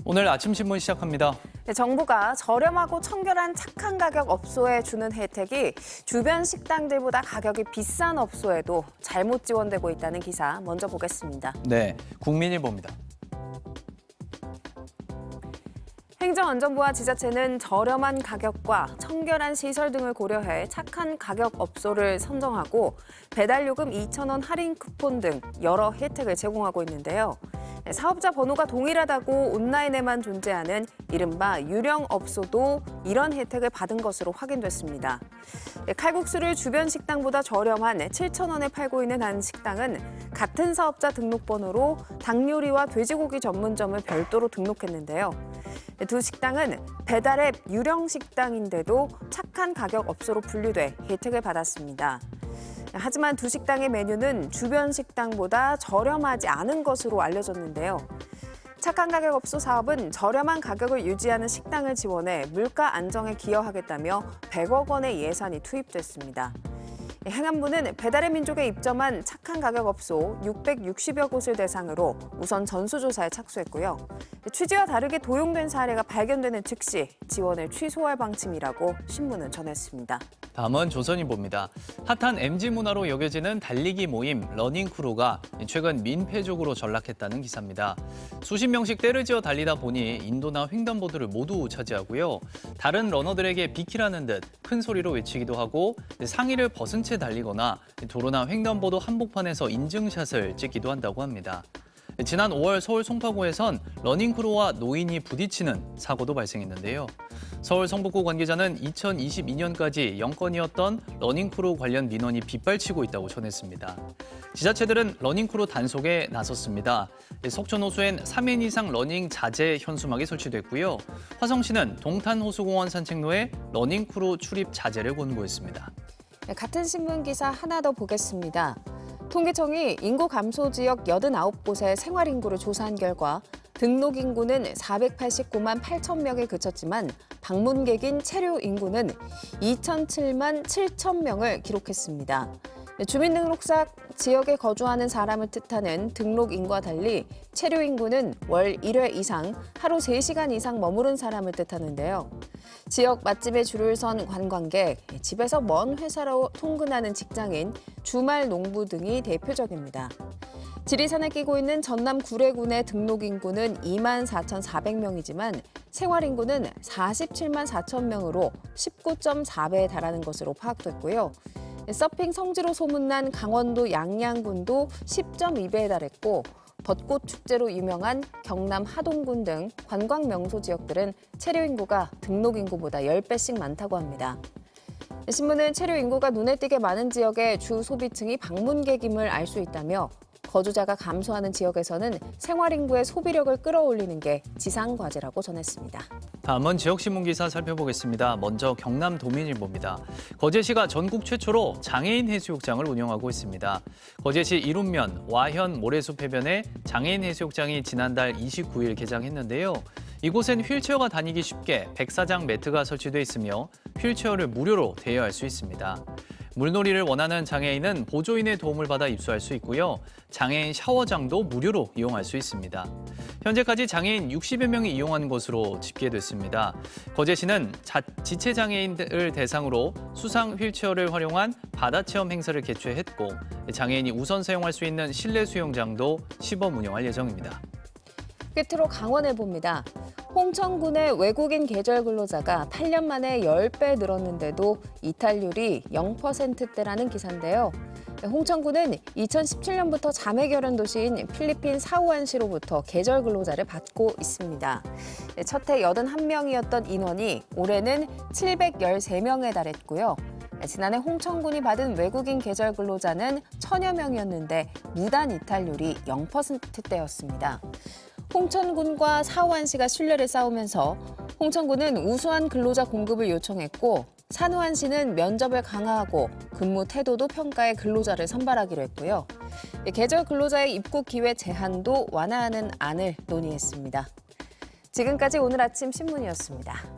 오늘 아침 신문 시작합니다. 네, 정부가 저렴하고 청결한 착한 가격 업소에 주는 혜택이 주변 식당들보다 가격이 비싼 업소에도 잘못 지원되고 있다는 기사 먼저 보겠습니다. 네, 국민일보입니다. 행정안전부와 지자체는 저렴한 가격과 청결한 시설 등을 고려해 착한 가격 업소를 선정하고 배달요금 2,000원 할인 쿠폰 등 여러 혜택을 제공하고 있는데요. 사업자 번호가 동일하다고 온라인에만 존재하는 이른바 유령업소도 이런 혜택을 받은 것으로 확인됐습니다. 칼국수를 주변 식당보다 저렴한 7,000원에 팔고 있는 한 식당은 같은 사업자 등록번호로 닭요리와 돼지고기 전문점을 별도로 등록했는데요. 두 식당은 배달앱 유령 식당인데도 착한 가격 업소로 분류돼 혜택을 받았습니다. 하지만 두 식당의 메뉴는 주변 식당보다 저렴하지 않은 것으로 알려졌는데요. 착한 가격 업소 사업은 저렴한 가격을 유지하는 식당을 지원해 물가 안정에 기여하겠다며 100억 원의 예산이 투입됐습니다. 행안부는 배달의 민족에 입점한 착한 가격 업소 660여 곳을 대상으로 우선 전수조사에 착수했고요. 취지와 다르게 도용된 사례가 발견되는 즉시 지원을 취소할 방침이라고 신문은 전했습니다. 다음은 조선일보입니다. 핫한 MZ 문화로 여겨지는 달리기 모임 러닝크루가 최근 민폐적으로 전락했다는 기사입니다. 수십 명씩 때를 지어 달리다 보니 인도나 횡단보도를 모두 차지하고요. 다른 러너들에게 비키라는 듯 큰 소리로 외치기도 하고 상의를 벗은 채 달리거나 도로나 횡단보도 한복판에서 인증샷을 찍기도 한다고 합니다. 지난 5월 서울 송파구에선 러닝크루와 노인이 부딪히는 사고도 발생했는데요. 서울 성북구 관계자는 2022년까지 0건이었던 러닝크루 관련 민원이 빗발치고 있다고 전했습니다. 지자체들은 러닝크루 단속에 나섰습니다. 석촌호수엔 3인 이상 러닝 자제 현수막이 설치됐고요. 화성시는 동탄호수공원 산책로에 러닝크루 출입 자제를 권고했습니다. 같은 신문 기사 하나 더 보겠습니다. 통계청이 인구 감소 지역 89곳의 생활 인구를 조사한 결과 등록 인구는 489만 8천 명에 그쳤지만 방문객인 체류 인구는 2,007만 7천 명을 기록했습니다. 주민등록상 지역에 거주하는 사람을 뜻하는 등록 인구와 달리 체류 인구는 월 1회 이상, 하루 3시간 이상 머무른 사람을 뜻하는데요. 지역 맛집에 줄을 선 관광객, 집에서 먼 회사로 통근하는 직장인, 주말 농부 등이 대표적입니다. 지리산에 끼고 있는 전남 구례군의 등록 인구는 2만 4,400명이지만 생활 인구는 47만 4천 명으로 19.4배에 달하는 것으로 파악됐고요. 서핑 성지로 소문난 강원도 양양군도 10.2배에 달했고 벚꽃 축제로 유명한 경남 하동군 등 관광 명소 지역들은 체류 인구가 등록 인구보다 10배씩 많다고 합니다. 신문은 체류 인구가 눈에 띄게 많은 지역의 주 소비층이 방문객임을 알 수 있다며 거주자가 감소하는 지역에서는 생활 인구의 소비력을 끌어올리는 게 지상 과제라고 전했습니다. 다음은 지역신문 기사 살펴보겠습니다. 먼저 경남 도민일보입니다. 거제시가 전국 최초로 장애인 해수욕장을 운영하고 있습니다. 거제시 이룸면 와현 모래숲 해변에 장애인 해수욕장이 지난달 29일 개장했는데요. 이곳엔 휠체어가 다니기 쉽게 백사장 매트가 설치돼 있으며 휠체어를 무료로 대여할 수 있습니다. 물놀이를 원하는 장애인은 보조인의 도움을 받아 입수할 수 있고요. 장애인 샤워장도 무료로 이용할 수 있습니다. 현재까지 장애인 60여 명이 이용한 것으로 집계됐습니다. 거제시는 지체장애인을 대상으로 수상 휠체어를 활용한 바다체험 행사를 개최했고 장애인이 우선 사용할 수 있는 실내 수영장도 시범 운영할 예정입니다. 끝으로 강원을 봅니다. 홍천군의 외국인 계절 근로자가 8년 만에 10배 늘었는데도 이탈률이 0%대라는 기사인데요. 홍천군은 2017년부터 자매 결연 도시인 필리핀 사우안시로부터 계절 근로자를 받고 있습니다. 첫 해 81명이었던 인원이 올해는 713명에 달했고요. 지난해 홍천군이 받은 외국인 계절 근로자는 1,000여 명이었는데 무단 이탈률이 0%대였습니다. 홍천군과 사우안시가 신뢰를 쌓으면서 홍천군은 우수한 근로자 공급을 요청했고 산우안시는 면접을 강화하고 근무 태도도 평가해 근로자를 선발하기로 했고요. 계절 근로자의 입국 기회 제한도 완화하는 안을 논의했습니다. 지금까지 오늘 아침 신문이었습니다.